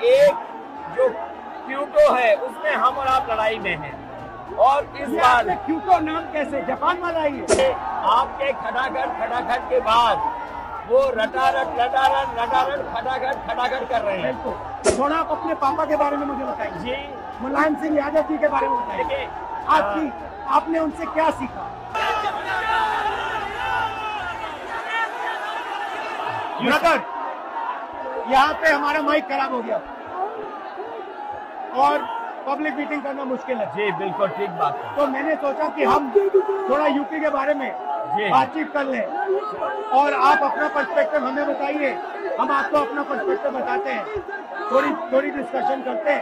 एक जो क्यूटो है उसमें हम और आप लड़ाई में हैं। और इस बार क्यूटो नाम कैसे जापान वाला ही है? आपके खटाखट के बाद वो रटारट खटाखट कर रहे हैं। थोड़ा आप अपने पापा के बारे में मुझे बताइए जी। मुलायम सिंह यादव जी के बारे में बताइए। आपने उनसे क्या सीखा? ब्रदर, यहाँ पे हमारा माइक खराब हो गया और पब्लिक मीटिंग करना मुश्किल है। जी बिल्कुल ठीक बात है। तो मैंने सोचा कि हम थोड़ा यूपी के बारे में बातचीत कर लें और आप अपना पर्सपेक्टिव हमें बताइए, हम आपको अपना पर्सपेक्टिव बताते हैं, थोड़ी डिस्कशन करते हैं।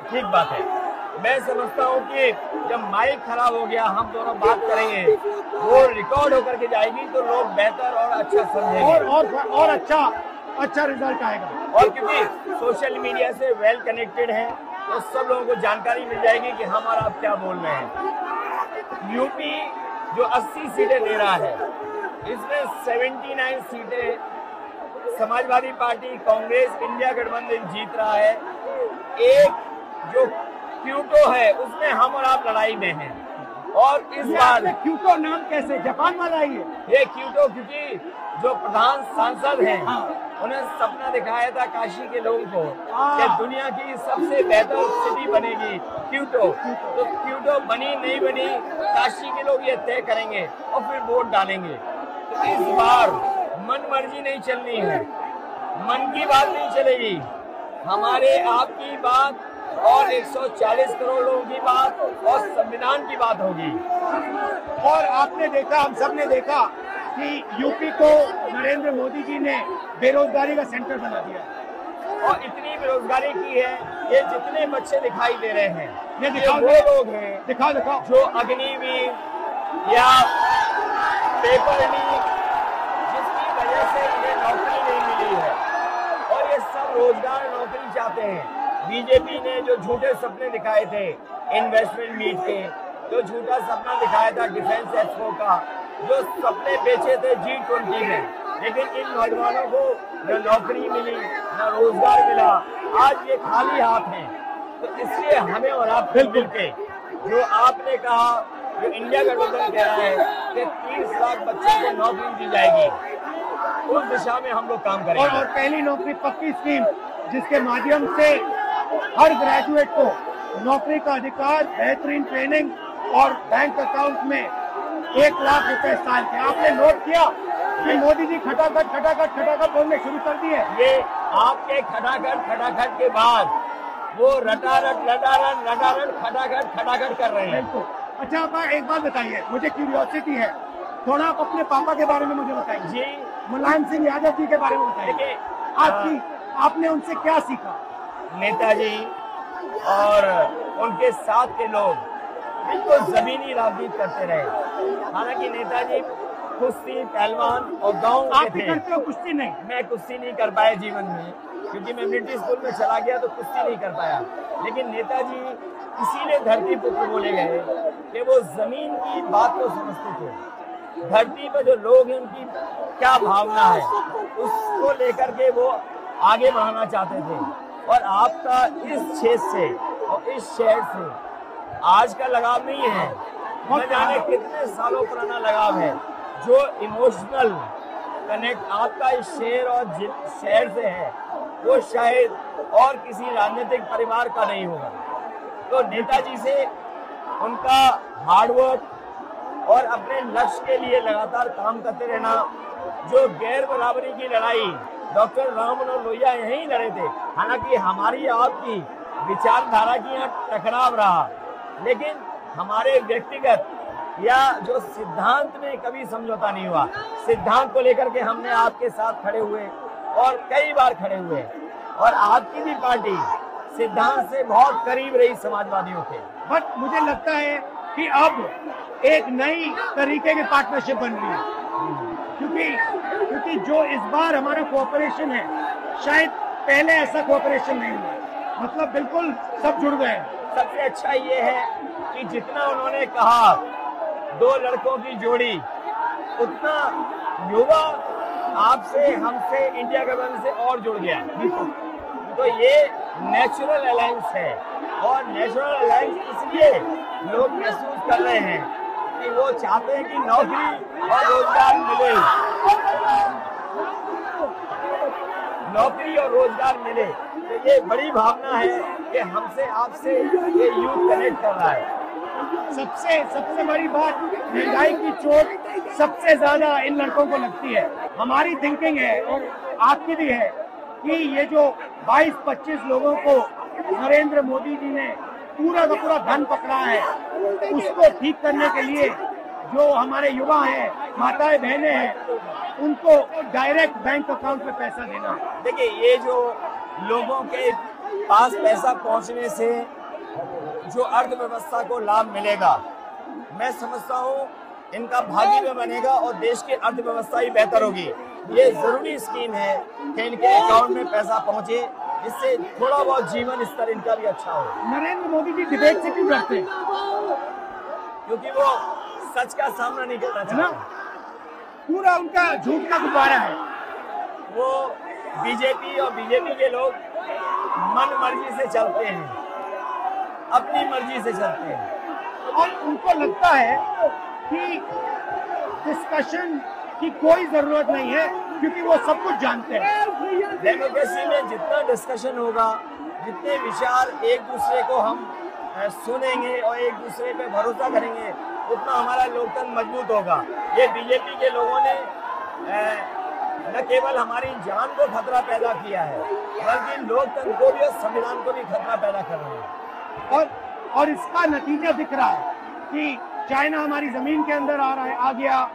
ठीक बात है। मैं समझता हूँ कि जब माइक खराब हो गया हम दोनों बात करेंगे, वो रिकॉर्ड होकर के जाएगी तो लोग बेहतर और अच्छा समझेंगे और अच्छा रिजल्ट आएगा। और क्योंकि सोशल मीडिया से वेल कनेक्टेड है तो सब लोगों को जानकारी मिल जाएगी कि हम और आप क्या बोल रहे हैं। यूपी जो 80 सीटें ले रहा है, इसमें 79 सीटें समाजवादी पार्टी, कांग्रेस, इंडिया गठबंधन जीत रहा है। एक जो क्यूटो है उसमें हम और आप लड़ाई में हैं। और इस बार क्यूटो नाम कैसे जापान वाला ही है? ये क्यूटो क्योंकि जो प्रधान सांसद हैं उन्हें सपना दिखाया था काशी के लोगों को कि दुनिया की सबसे बेहतर सिटी बनेगी क्यूटो। तो क्यूटो बनी नहीं बनी काशी के लोग ये तय करेंगे और फिर वोट डालेंगे। तो इस बार मन मर्जी नहीं चलनी है, मन की बात नहीं चलेगी, हमारे आपकी बात और 140 करोड़ लोगों की बात और संविधान की बात होगी। और आपने देखा, हम सब ने देखा कि यूपी को नरेंद्र मोदी जी ने बेरोजगारी का सेंटर बना दिया और इतनी बेरोजगारी की है। ये जितने बच्चे दिखाई दे रहे हैं ये वो लोग हैं दिखाओ जो अग्निवीर या पेपर लीक जिसकी वजह से इन्हें नौकरी नहीं मिली है और ये सब रोजगार नौकरी चाहते हैं। बीजेपी ने जो झूठे सपने दिखाए थे इन्वेस्टमेंट मीट के, जो झूठा सपना दिखाया था डिफेंस एक्सपो का, जो सपने बेचे थे G20 में, लेकिन इन नौजवानों को न नौकरी मिली न रोजगार मिला, आज ये खाली हाथ हैं। तो इसलिए हमें और आप मिल के जो आपने कहा, जो इंडिया गठबंधन कह रहा है कि 30 लाख बच्चों को नौकरी दी जाएगी, उस दिशा में हम लोग काम करेंगे। और पहली नौकरी पक्की स्कीम जिसके माध्यम से हर ग्रेजुएट को नौकरी का अधिकार, बेहतरीन ट्रेनिंग और बैंक अकाउंट में 1 लाख रुपए साल के। आपने नोट किया कि मोदी जी खटाखट बोलने शुरू कर दिए। ये आपके खटाखट के बाद वो रटारट खटाखट कर रहे हैं। अच्छा, आप एक बात बताइए, मुझे क्यूरियोसिटी है, थोड़ा आप अपने पापा के बारे में मुझे बताइए जी। मुलायम सिंह यादव जी के बारे में बताइए। आपने उनसे क्या सीखा? नेताजी और उनके साथ के लोग बिल्कुल जमीनी राजनीति करते रहे। हालांकि नेताजी कुश्ती, पहलवान और गाँव के थे। करते हो कुश्ती? नहीं, मैं कुश्ती नहीं कर पाया जीवन में, क्योंकि मैं मिलिट्री स्कूल में चला गया तो कुश्ती नहीं कर पाया। लेकिन नेताजी इसीलिए धरती पुत्र बोले गए कि वो जमीन की बात को समझते थे। धरती पर जो लोग हैं उनकी क्या भावना है उसको लेकर के वो आगे बढ़ाना चाहते थे। और आपका इस क्षेत्र से और इस शहर से आज का लगाव नहीं है, न जाने कितने सालों पुराना लगाव है। जो इमोशनल कनेक्ट आपका इस शहर और शहर से है वो शायद और किसी राजनीतिक परिवार का नहीं होगा। तो नेताजी से उनका हार्डवर्क और अपने लक्ष्य के लिए लगातार काम करते रहना, जो गैर बराबरी की लड़ाई डॉक्टर राम मनोहर लोहिया यहीं लड़े थे। हालांकि हमारी आपकी विचारधारा की यहाँ टकराव रहा, लेकिन हमारे व्यक्तिगत या जो सिद्धांत में कभी समझौता नहीं हुआ। सिद्धांत को लेकर के हमने आपके साथ खड़े हुए और कई बार खड़े हुए, और आपकी भी पार्टी सिद्धांत से बहुत करीब रही समाजवादियों के। बट मुझे लगता है कि अब एक नई तरीके की पार्टनरशिप बन रही है, क्योंकि जो इस बार हमारा कोऑपरेशन है, शायद पहले ऐसा कोऑपरेशन नहीं हुआ। मतलब बिल्कुल सब जुड़ गए। सबसे अच्छा ये है कि जितना उन्होंने कहा 2 लड़कों की जोड़ी, उतना युवा आपसे, हमसे, इंडिया गठबंधन से और जुड़ गया। ये नेचुरल अलायंस है, और नेचुरल अलायंस इसलिए लोग महसूस कर रहे हैं कि वो चाहते हैं कि नौकरी और रोजगार मिले, नौकरी और रोजगार मिले। तो ये बड़ी भावना है कि हमसे आपसे ये यूथ कनेक्ट कर रहा है। सबसे बड़ी बात, महंगाई की चोट सबसे ज्यादा इन लड़कों को लगती है। हमारी थिंकिंग है और आपकी भी है कि ये जो 22-25 लोगों को नरेंद्र मोदी जी ने पूरा का पूरा धन पकड़ा है, उसको ठीक करने के लिए जो हमारे युवा हैं, माताएं बहनें हैं, उनको डायरेक्ट बैंक अकाउंट में पैसा देना है। देखिए, ये जो लोगों के पास पैसा पहुंचने से जो अर्थव्यवस्था को लाभ मिलेगा, मैं समझता हूँ इनका भाग्य में बनेगा और देश की अर्थव्यवस्था ही बेहतर होगी। ये जरूरी स्कीम है कि इनके अकाउंट में पैसा पहुंचे, जिससे थोड़ा बहुत जीवन स्तर इनका भी अच्छा हो। नरेंद्र मोदी जी डिबेट से क्यों डरते हैं? क्योंकि वो सच का सामना नहीं करना चाहते, पूरा उनका झूठ का गुब्बारा है। वो बीजेपी और बीजेपी के लोग मन मर्जी से चलते हैं, अपनी मर्जी से चलते हैं, और उनको लगता है कि डिस्कशन की कोई जरूरत नहीं है क्योंकि वो सब कुछ जानते हैं। डेमोक्रेसी में जितना डिस्कशन होगा, जितने विचार एक दूसरे को हम सुनेंगे और एक दूसरे पे भरोसा करेंगे, उतना हमारा लोकतंत्र मजबूत होगा। ये बीजेपी के लोगों ने न केवल हमारी जान को खतरा पैदा किया है, बल्कि लोकतंत्र को भी और संविधान को भी खतरा पैदा कर रहे हैं। और इसका नतीजा दिख रहा है कि चाइना हमारी जमीन के अंदर आ गया,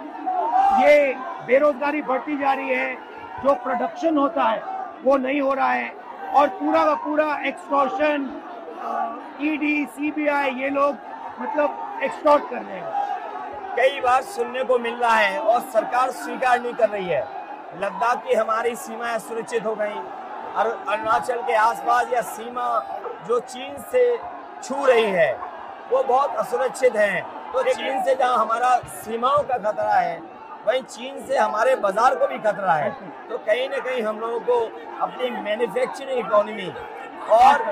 ये बेरोजगारी बढ़ती जा रही है, जो प्रोडक्शन होता है वो नहीं हो रहा है, और पूरा का पूरा एक्सटॉर्शन, ईडी, सीबीआई, ये लोग मतलब एक्सटॉर्ट कर रहे हैं। कई बार सुनने को मिल रहा है और सरकार स्वीकार नहीं कर रही है, लद्दाख की हमारी सीमाएं सुरक्षित हो गई, और अरुणाचल के आसपास या सीमा जो चीन से छू रही है वो बहुत असुरक्षित है। तो चीन से जहां हमारा सीमाओं का खतरा है, वहीं चीन से हमारे बाजार को भी खतरा है। तो कहीं न कहीं हम लोगों को अपनी मैन्युफैक्चरिंग इकोनॉमी और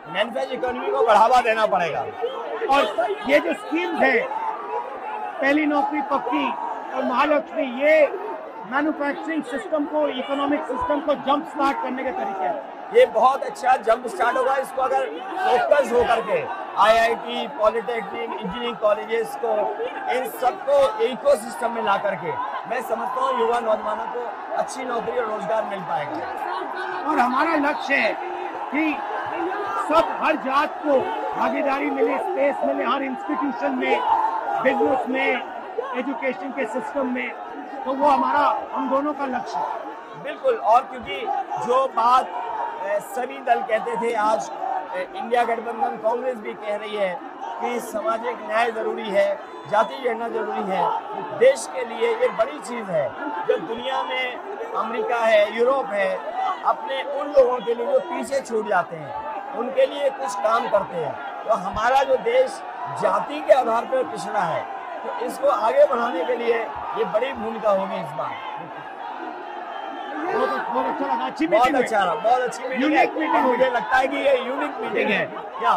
मैन्युफैक्चरिंग इकोनॉमी को बढ़ावा देना पड़ेगा। और ये जो स्कीम्स है, पहली नौकरी पक्की और महालक्ष्मी, ये मैन्युफैक्चरिंग सिस्टम को, इकोनॉमिक सिस्टम को जंप स्टार्ट करने के तरीके हैं। ये बहुत अच्छा जंप स्टार्ट होगा। इसको अगर फोकस होकर के आईआईटी, पॉलिटेक्निक, इंजीनियरिंग कॉलेजेस को, इन सबको इकोसिस्टम में ला करके, मैं समझता हूँ युवा नौजवानों को अच्छी नौकरी और रोजगार मिल पाएगा। और हमारा लक्ष्य है कि सब, हर जात को भागीदारी मिले, स्पेस मिले, हर इंस्टीट्यूशन में, बिजनेस में, एजुकेशन के सिस्टम में। तो वो हमारा, हम दोनों का लक्ष्य है। बिल्कुल। और क्योंकि जो बात सभी दल कहते थे, आज इंडिया गठबंधन कांग्रेस भी कह रही है कि सामाजिक न्याय जरूरी है, जाति गणना जरूरी है। देश के लिए ये बड़ी चीज है। जो दुनिया में अमेरिका है, यूरोप है, अपने उन लोगों के लिए जो पीछे छूट जाते हैं, उनके लिए कुछ काम करते हैं। तो हमारा जो देश जाति के आधार पर पिछड़ा है, तो इसको आगे बढ़ाने के लिए ये बड़ी भूमिका होगी इस बार। बहुत अच्छा लगा, अच्छी बहुत मीटिंग, अच्छा रहा, बहुत अच्छी मीटिंग है। मुझे लगता है कि ये यूनिक मीटिंग है। क्या